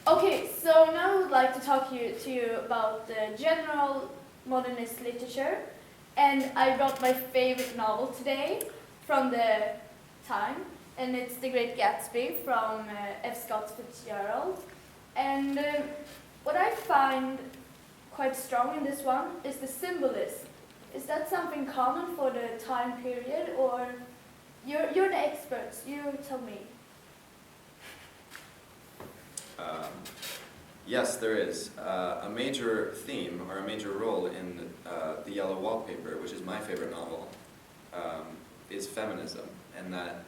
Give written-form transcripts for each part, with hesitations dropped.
Okay, so now I would like to talk to you about the general modernist literature, and I brought my favorite novel today from the time, and it's The Great Gatsby from F. Scott Fitzgerald. And what I find quite strong in this one is the symbolism. Is that something common for the time period, or you're the experts, you tell me. Yes, there is. A major theme or a major role in The Yellow Wallpaper, which is my favorite novel, is feminism, and that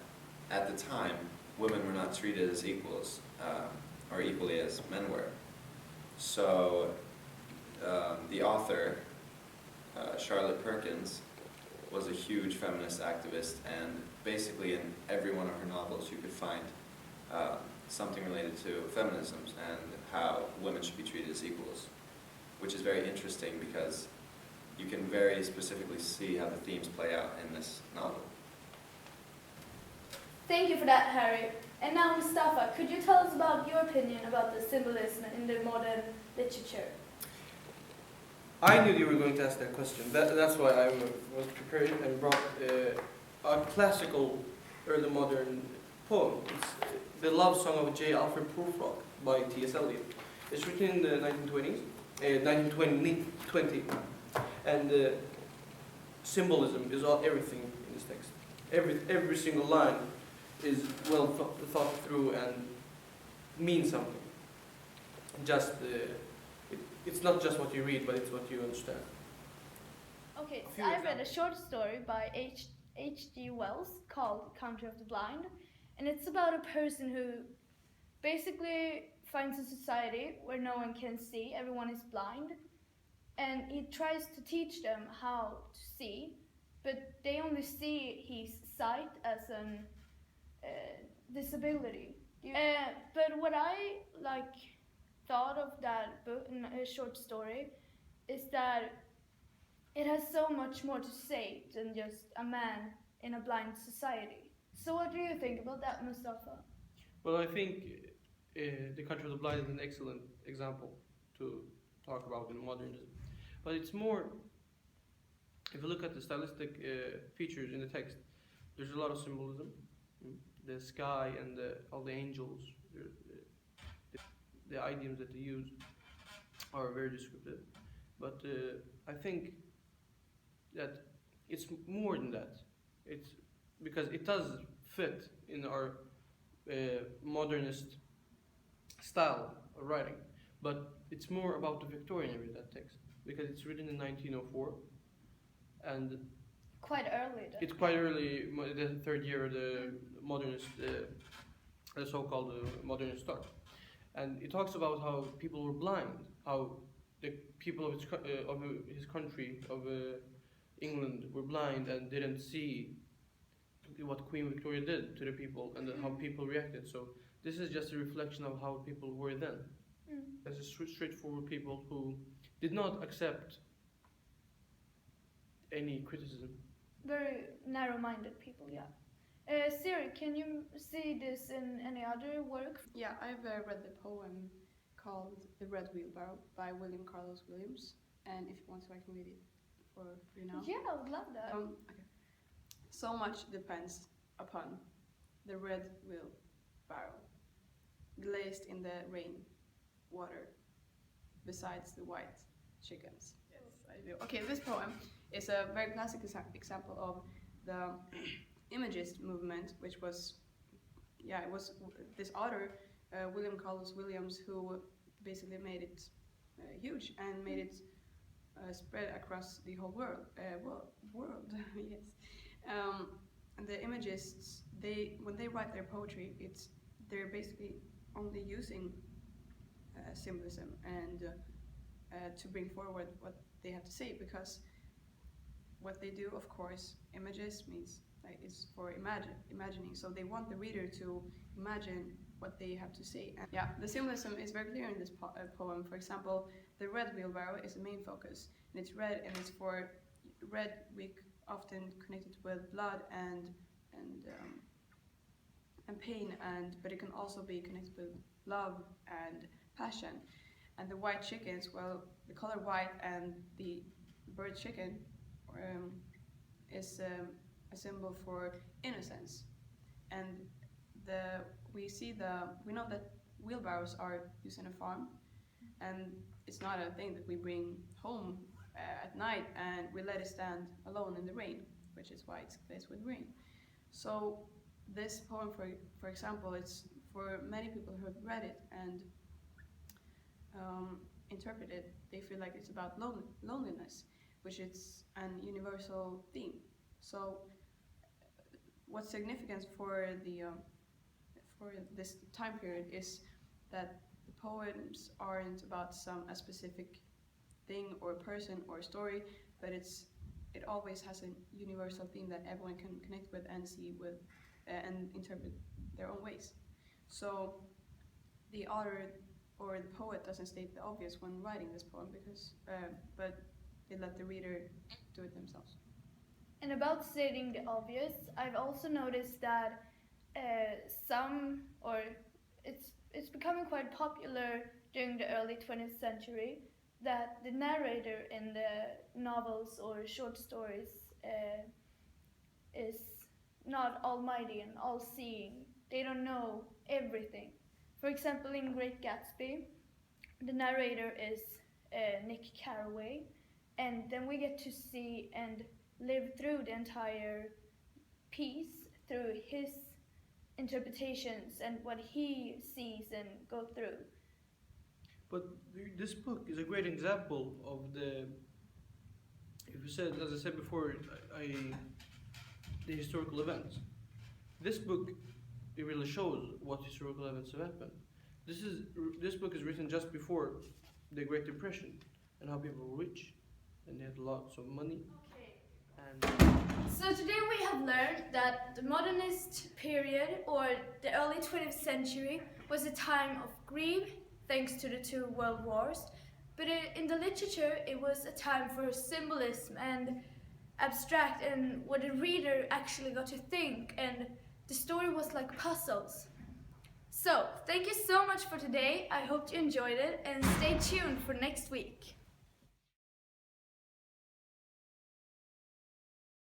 at the time women were not treated as equals, or equally as men were. So the author, Charlotte Perkins, was a huge feminist activist, and basically in every one of her novels you could find something related to feminism and how women should be treated as equals, which is very interesting because you can very specifically see how the themes play out in this novel. Thank you for that, Harry. And now, Mustafa, could you tell us about your opinion about the symbolism in the modern literature? I knew you were going to ask that question. That's why I was prepared and brought a classical early modern poem. It's the love song of J. Alfred Prufrock by T.S. Eliot. It's written in the 1920, and symbolism is everything in this text. Every single line is well thought through and means something. It's not just what you read, but it's what you understand. Okay, so I read a short story by H.G. Wells called Country of the Blind, and it's about a person who basically finds a society where no one can see, everyone is blind, and he tries to teach them how to see, but they only see his sight as an disability. But what I thought of that book, short story, is that it has so much more to say than just a man in a blind society. So what do you think about that, Mustafa? Well, I think The Country of the Blind is an excellent example to talk about in modernism. But it's more, if you look at the stylistic features in the text, there's a lot of symbolism. The sky and all the angels, the idioms that they use are very descriptive. But I think that it's more than that. It's because it does fit in our modernist style of writing, but it's more about the Victorian era, that text, because it's written in 1904, and Quite early then. it's quite early, the third year of the modernist, the so-called modernist start, and it talks about how people were blind, how the people of his country, of England, were blind and didn't see what Queen Victoria did to the people and how people reacted. So this is just a reflection of how people were then. As a straightforward people who did not accept any criticism. Very narrow-minded people, yeah. Siri, can you see this in any other work? Yeah, I've read the poem called The Red Wheelbarrow by William Carlos Williams, and if you want to, I can read it for you now. Yeah, I would love that. Okay. So much depends upon the red wheelbarrow, glazed in the rain water, besides the white chickens. Yes, I do. Okay, this poem is a very classic example of the Imagist movement, which was, it was this author, William Carlos Williams, who basically made it huge and made it spread across the whole world. Yes. And the Imagists, when they write their poetry, they're basically only using symbolism and to bring forward what they have to say, because what they do, of course, images means is for imagining. So they want the reader to imagine what they have to say. And yeah, the symbolism is very clear in this poem. For example, the red wheelbarrow is the main focus, and it's red, and it's for red. We often connected with blood and pain, but it can also be connected with love and passion. And the white chickens, well, the color white and the bird chicken is a symbol for innocence. And we know that wheelbarrows are used in a farm, and it's not a thing that we bring home at night and we let it stand alone in the rain, which is why it's glazed with rain. So this poem, for example, it's for many people who have read it and interpret it, they feel like it's about loneliness, which is an universal theme. So what's significant for this time period is that the poems aren't about a specific thing or person or story, but it always has a universal theme that everyone can connect with and see with and interpret their own ways. So the author or the poet doesn't state the obvious when writing this poem, but they let the reader do it themselves. And about stating the obvious, I've also noticed that it's becoming quite popular during the early 20th century that the narrator in the novels or short stories is not almighty and all-seeing. They don't know everything. For example, in Great Gatsby, the narrator is Nick Carraway, and then we get to see and live through the entire piece through his interpretations and what he sees and go through. But this book is a great example of as I said before, the historical events. This book, it really shows what historical events have happened. This book is written just before the Great Depression and how people were rich and they had lots of money. So today we have learned that the modernist period or the early 20th century was a time of grief thanks to the two world wars, but in the literature it was a time for symbolism and abstract and what the reader actually got to think, and the story was like puzzles. So thank you so much for today. I hope you enjoyed it and stay tuned for next week.